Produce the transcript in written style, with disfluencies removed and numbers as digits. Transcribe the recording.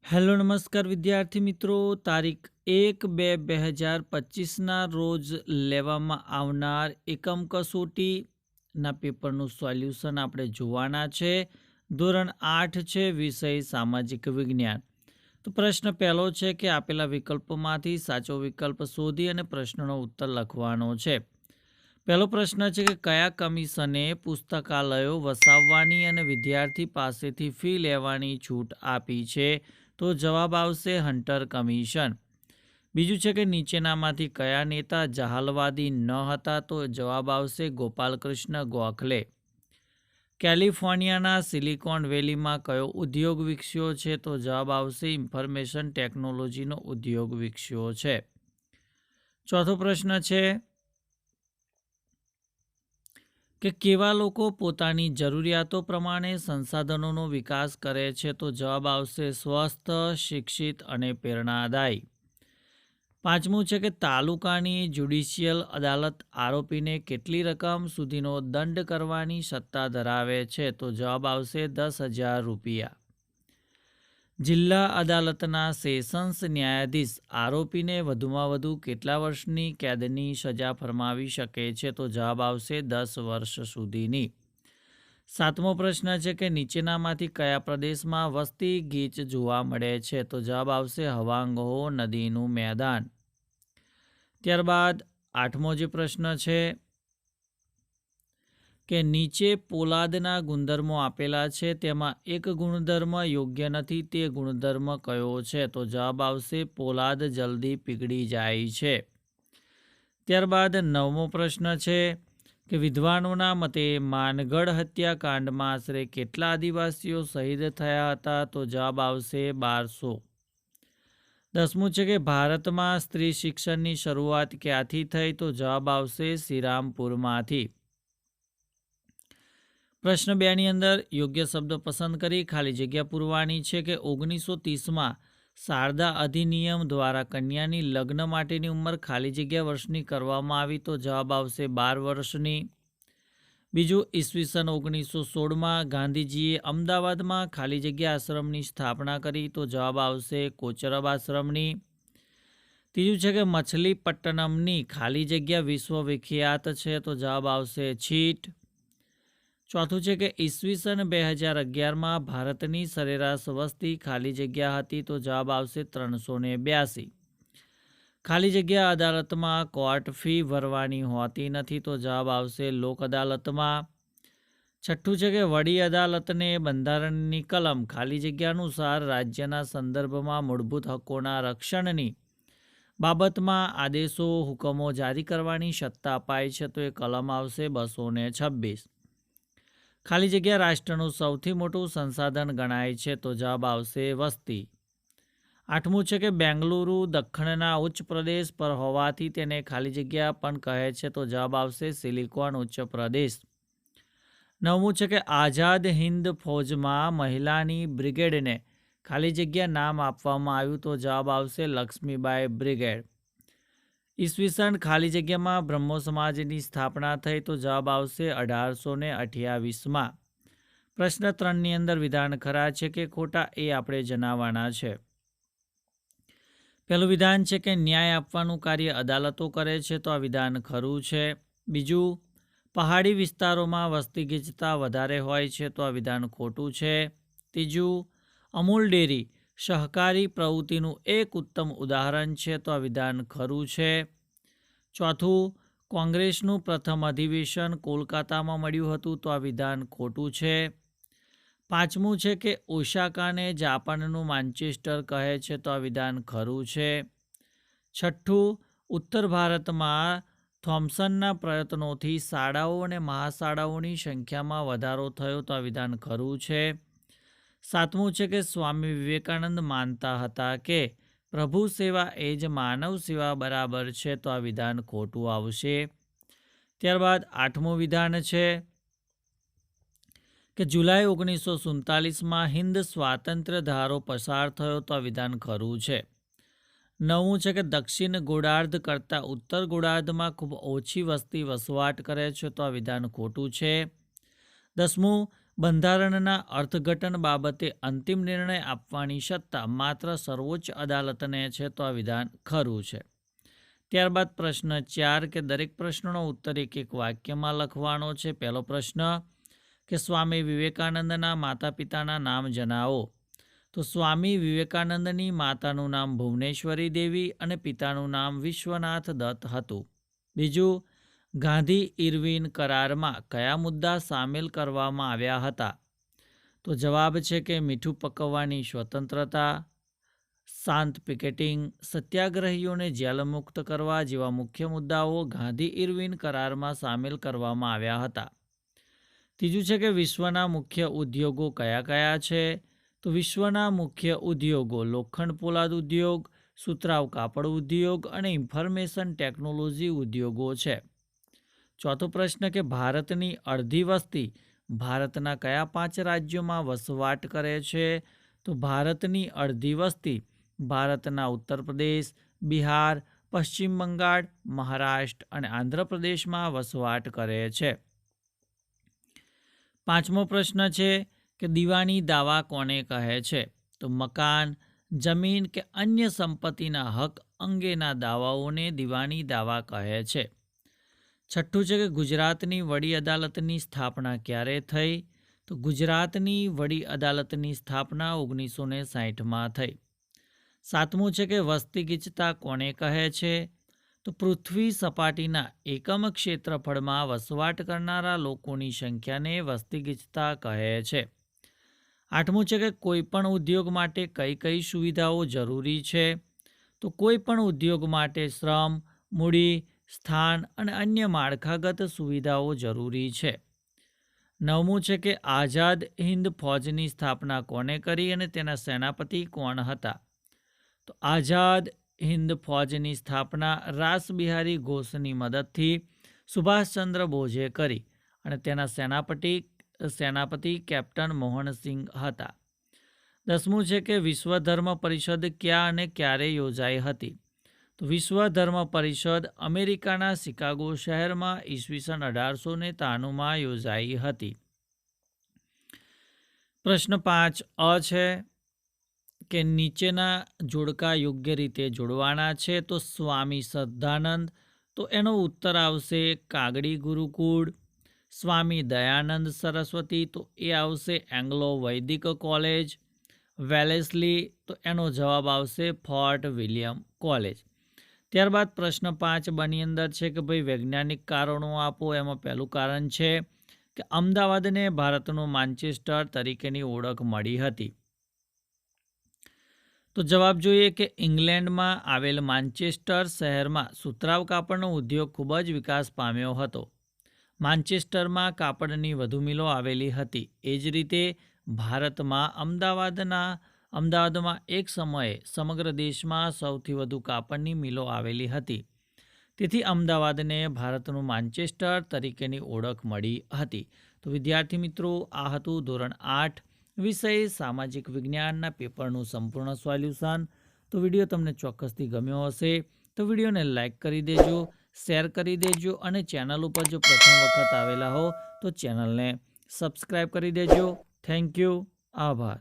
Hello નમસ્કાર વિદ્યાર્થી મિત્રો. તારીખ 1-2-2025ના રોજ લેવામાં આવનાર એકમ કસોટીના પેપરનું સોલ્યુશન આપણે જોવાના છે. ધોરણ 8 છે, વિષય સામાજિક વિજ્ઞાન. તો પ્રશ્ન પહેલો છે કે આપેલા વિકલ્પોમાંથી સાચો વિકલ્પ શોધી અને પ્રશ્નનો ઉત્તર લખવાનો છે. પહેલો પ્રશ્ન છે કે કયા કમિશને પુસ્તકાલયો વસાવવાની અને વિદ્યાર્થી પાસેથી ફી લેવાની છૂટ આપી છે? તો જવાબ આવશે હન્ટર કમિશન. બીજું છે કે નીચેનામાંથી કયા નેતા જહાલવાદી ન હતા? તો જવાબ આવશે ગોપાલકૃષ્ણ ગોખલે. કેલિફોર્નિયાના સિલિકોન વેલીમાં કયો ઉદ્યોગ વિકસ્યો છે? તો જવાબ આવશે ઇન્ફોર્મેશન ટેકનોલોજીનો ઉદ્યોગ વિકસ્યો છે. ચોથો પ્રશ્ન છે કે કેવા લોકો પોતાની જરૂરિયાતો પ્રમાણે સંસાધનોનો વિકાસ કરે છે? તો જવાબ આવશે સ્વસ્થ, શિક્ષિત અને પ્રેરણાદાયી. પાંચમું છે કે તાલુકાની જ્યુડિશિયલ અદાલત આરોપીને કેટલી રકમ સુધીનો દંડ કરવાની સત્તા ધરાવે છે? તો જવાબ આવશે 10,000 રૂપિયા. જિલ્લા અદાલતના સેશન્સ ન્યાયાધીશ આરોપીને વધુમાં વધુ કેટલા વર્ષની કેદની સજા ફરમાવી શકે છે? તો જવાબ આવશે 10 વર્ષ સુધીની. સાતમો પ્રશ્ન છે કે નીચેનામાંથી કયા પ્રદેશમાં વસ્તી ગીચ જોવા મળે છે? તો જવાબ આવશે હવાંગહો નદીનું મેદાન. ત્યારબાદ આઠમો જે પ્રશ્ન છે કે નીચે પોલાદના ગુણધર્મો આપેલા છે, તેમાં એક ગુણધર્મ યોગ્ય નથી, તે ગુણધર્મ કયો છે? તો જવાબ આવશે પોલાદ જલ્દી પીગળી જાય છે. ત્યારબાદ નવમો પ્રશ્ન છે કે વિદ્વાનોના મતે માનગઢ હત્યાકાંડમાં આશરે કેટલા આદિવાસીઓ શહીદ થયા હતા? તો જવાબ આવશે 1200. દસમું છે કે ભારતમાં સ્ત્રી શિક્ષણની શરૂઆત ક્યાંથી થઈ? તો જવાબ આવશે શ્રીરામપુરમાંથી. પ્રશ્ન 2 ની અંદર યોગ્ય શબ્દ પસંદ કરી ખાલી જગ્યા પૂરવાની છે કે 1930માં શારદા અધિનિયમ દ્વારા કન્યાની લગ્ન માટેની ઉંમર ખાલી જગ્યા વર્ષની કરવામાં આવી? તો જવાબ આવશે 12 વર્ષની. બીજું, ઈસવીસન 1916માં ગાંધીજીએ અમદાવાદમાં ખાલી જગ્યા આશ્રમની સ્થાપના કરી? તો જવાબ આવશે કોચરબ આશ્રમની. ત્રીજું છે કે મછલીપટ્ટનમની ખાલી જગ્યા વિશ્વ વિખ્યાત છે? તો જવાબ આવશે છીટ. ચોથું છે કે ઈસવીસન 2011માં ભારતની સરેરાશ વસ્તી ખાલી જગ્યા હતી? તો જવાબ આવશે 382. ખાલી જગ્યા અદાલતમાં કોર્ટ ફી ભરવાની હોતી નથી? તો જવાબ આવશે લોક અદાલતમાં. છઠ્ઠું છે કે વડી અદાલતને બંધારણની કલમ ખાલી જગ્યા અનુસાર રાજ્યના સંદર્ભમાં મૂળભૂત હકોના રક્ષણની બાબતમાં આદેશો હુકમો જારી કરવાની સત્તા અપાય છે? તો એ કલમ આવશે 226. ખાલી જગ્યા રાષ્ટ્રનું સૌથી મોટું સંસાધન ગણાય છે? તો જવાબ આવશે વસ્તી. આઠમું છે કે બેંગલુરુ દખ્ખણના ઉચ્ચ પ્રદેશ પર હોવાથી તેને ખાલી જગ્યા પણ કહે છે? તો જવાબ આવશે સિલિકોન ઉચ્ચ પ્રદેશ. નવમું છે કે આઝાદ હિન્દ ફૌજમાં મહિલાની બ્રિગેડને ખાલી જગ્યા નામ આપવામાં આવ્યું? તો જવાબ આવશે લક્ષ્મીબાઈ બ્રિગેડ. ઈસવીસન ખાલી જગ્યામાં બ્રહ્મો સમાજની સ્થાપના થઈ? તો જવાબ આવશે 1828માં. પ્રશ્ન 3 ની અંદર વિધાન ખરા છે કે ખોટા એ આપણે જણાવવાના છે. પહેલું વિધાન છે કે ન્યાય આપવાનું કાર્ય અદાલતો કરે છે? તો આ વિધાન ખરું છે. બીજું, પહાડી વિસ્તારોમાં વસ્તી ગીચતા વધારે હોય છે? તો આ વિધાન ખોટું છે. ત્રીજું, અમૂલ ડેરી સહકારી પ્રવૃત્તિનું એક ઉત્તમ ઉદાહરણ છે? તો આ વિધાન ખરું છે. ચોથું, કોંગ્રેસનું પ્રથમ અધિવેશન કોલકાતામાં મળ્યું હતું? તો આ વિધાન ખોટું છે. પાંચમું છે કે ઓસાકાને જાપાનનું માન્ચેસ્ટર કહે છે? તો આ વિધાન ખરું છે. છઠ્ઠું, ઉત્તર ભારતમાં થોમ્સનના પ્રયત્નોથી શાળાઓ અને મહાશાળાઓની સંખ્યામાં વધારો થયો? તો આ વિધાન ખરું છે. સાતમું છે કે સ્વામી વિવેકાનંદ માનતા હતા કે પ્રભુ સેવા એ જ માનવ સેવા બરાબર છે? તો આ વિધાન ખોટું આવશે. ત્યારબાદ આઠમું વિધાન છે કે જુલાઈ 1947માં હિન્દ સ્વાતંત્ર્ય ધારો પસાર થયો? તો આ વિધાન ખરું છે. નવમું છે કે દક્ષિણ ગોળાર્ધ કરતાં ઉત્તર ગોળાર્ધમાં ખૂબ ઓછી વસ્તી વસવાટ કરે છે? તો આ વિધાન ખોટું છે. દસમું, બંધારણના અર્થઘટન બાબતે અંતિમ નિર્ણય આપવાની સત્તા માત્ર સર્વોચ્ચ અદાલતને છે, તો આ વિધાન ખરું છે. ત્યારબાદ પ્રશ્ન 4 કે દરેક પ્રશ્નનો ઉત્તર એક વાક્યમાં લખવાનો છે. પહેલો પ્રશ્ન કે સ્વામી વિવેકાનંદના માતા પિતાના નામ જણાવો. તો સ્વામી વિવેકાનંદની માતાનું નામ ભુવનેશ્વરી દેવી અને પિતાનું નામ વિશ્વનાથ દત્ત હતું. બીજું, ગાંધી ઇરવિન કરારમાં કયા મુદ્દા સામેલ કરવામાં આવ્યા હતા? તો જવાબ છે કે મીઠું પકવવાની સ્વતંત્રતા, શાંત પિકેટિંગ, સત્યાગ્રહીઓને જેલમુક્ત કરવા જેવા મુખ્ય મુદ્દાઓ ગાંધી ઇરવિન કરારમાં સામેલ કરવામાં આવ્યા હતા. ત્રીજું છે કે વિશ્વના મુખ્ય ઉદ્યોગો કયા કયા છે? તો વિશ્વના મુખ્ય ઉદ્યોગો લોખંડ પોલાદ ઉદ્યોગ, સુતરાઉ કાપડ ઉદ્યોગ અને ઇન્ફોર્મેશન ટેકનોલોજી ઉદ્યોગો છે. ચોથો પ્રશ્ન કે ભારતની અડધી વસ્તી ભારતના કયા 5 રાજ્યોમાં વસવાટ કરે છે? તો ભારતની અડધી વસ્તી ભારતના ઉત્તર પ્રદેશ, બિહાર, પશ્ચિમ બંગાળ, મહારાષ્ટ્ર અને આંધ્રપ્રદેશમાં વસવાટ કરે છે. પાંચમો પ્રશ્ન છે કે દીવાની દાવા કોને કહે છે? તો મકાન, જમીન કે અન્ય સંપત્તિના હક અંગેના દાવાઓને દીવાની દાવા કહે છે. છઠ્ઠું છે કે ગુજરાતની વડી અદાલતની સ્થાપના ક્યારે થઈ? તો ગુજરાતની વડી અદાલતની સ્થાપના 1960માં થઈ. સાતમું છે કે વસ્તી ગીચતા કોને કહે છે? તો પૃથ્વી સપાટીના એકમ ક્ષેત્રફળમાં વસવાટ કરનારા લોકોની સંખ્યાને વસ્તી ગીચતા કહે છે. આઠમું છે કે કોઈપણ ઉદ્યોગ માટે કઈ કઈ સુવિધાઓ જરૂરી છે? તો કોઈપણ ઉદ્યોગ માટે શ્રમ, મૂડી, સ્થાન અને અન્ય માળખાગત સુવિધાઓ જરૂરી છે. નવમું છે કે આઝાદ હિન્દ ફૌજની સ્થાપના કોને કરી અને તેના સેનાપતિ કોણ હતા? તો આઝાદ હિન્દ ફૌજની સ્થાપના રાસબિહારી ઘોષની મદદથી સુભાષચંદ્ર બોઝે કરી અને તેના સેનાપતિ કેપ્ટન મોહનસિંહ હતા. 10મું છે કે વિશ્વ ધર્મ પરિષદ ક્યાં અને ક્યારે યોજાઈ હતી? તો વિશ્વ ધર્મ પરિષદ અમેરિકાના શિકાગો શહેરમાં ઈસવીસન 1893માં યોજાઈ હતી. પ્રશ્ન 5 અ છે કે નીચેના જોડકા યોગ્ય રીતે જોડવાના છે. તો સ્વામી શ્રદ્ધાનંદ, તો એનો ઉત્તર આવશે કાગડી ગુરુકુળ. સ્વામી દયાનંદ સરસ્વતી, તો એ આવશે એંગ્લો વૈદિક કોલેજ. વેલેસ્લી, તો એનો જવાબ આવશે ફોર્ટ વિલિયમ કોલેજ. ત્યારબાદ પ્રશ્ન 5 અંદર છે કે ભાઈ વૈજ્ઞાનિક કારણો આપો. એમાં પહેલું કારણ છે કે અમદાવાદને ભારતનું માન્ચેસ્ટર તરીકેની ઓળખ મળી હતી. તો જવાબ જોઈએ કે ઇંગ્લેન્ડમાં આવેલ માન્ચેસ્ટર શહેરમાં સુતરાઉ કાપડનો ઉદ્યોગ ખૂબ જ વિકાસ પામ્યો હતો. માન્ચેસ્ટરમાં કાપડની વધુ મિલો આવેલી હતી. એ જ રીતે ભારતમાં અમદાવાદમાં એક સમયે સમગ્ર દેશમાં સૌથી વધુ કાપડની મિલો આવેલી હતી. તેથી અમદાવાદને ભારતનું માન્ચેસ્ટર તરીકેની ઓળખ મળી હતી. તો વિદ્યાર્થી મિત્રો, આ હતું ધોરણ 8 વિષય સામાજિક વિજ્ઞાનના પેપરનું સંપૂર્ણ સોલ્યુશન. તો વિડીયો તમને ચોક્કસથી ગમ્યો હશે તો વિડીયોને લાઇક કરી દેજો, શેર કરી દેજો અને ચેનલ ઉપર જો પ્રથમ વખત આવેલા હો તો ચેનલને સબસ્ક્રાઈબ કરી દેજો. Thank you. આભાર.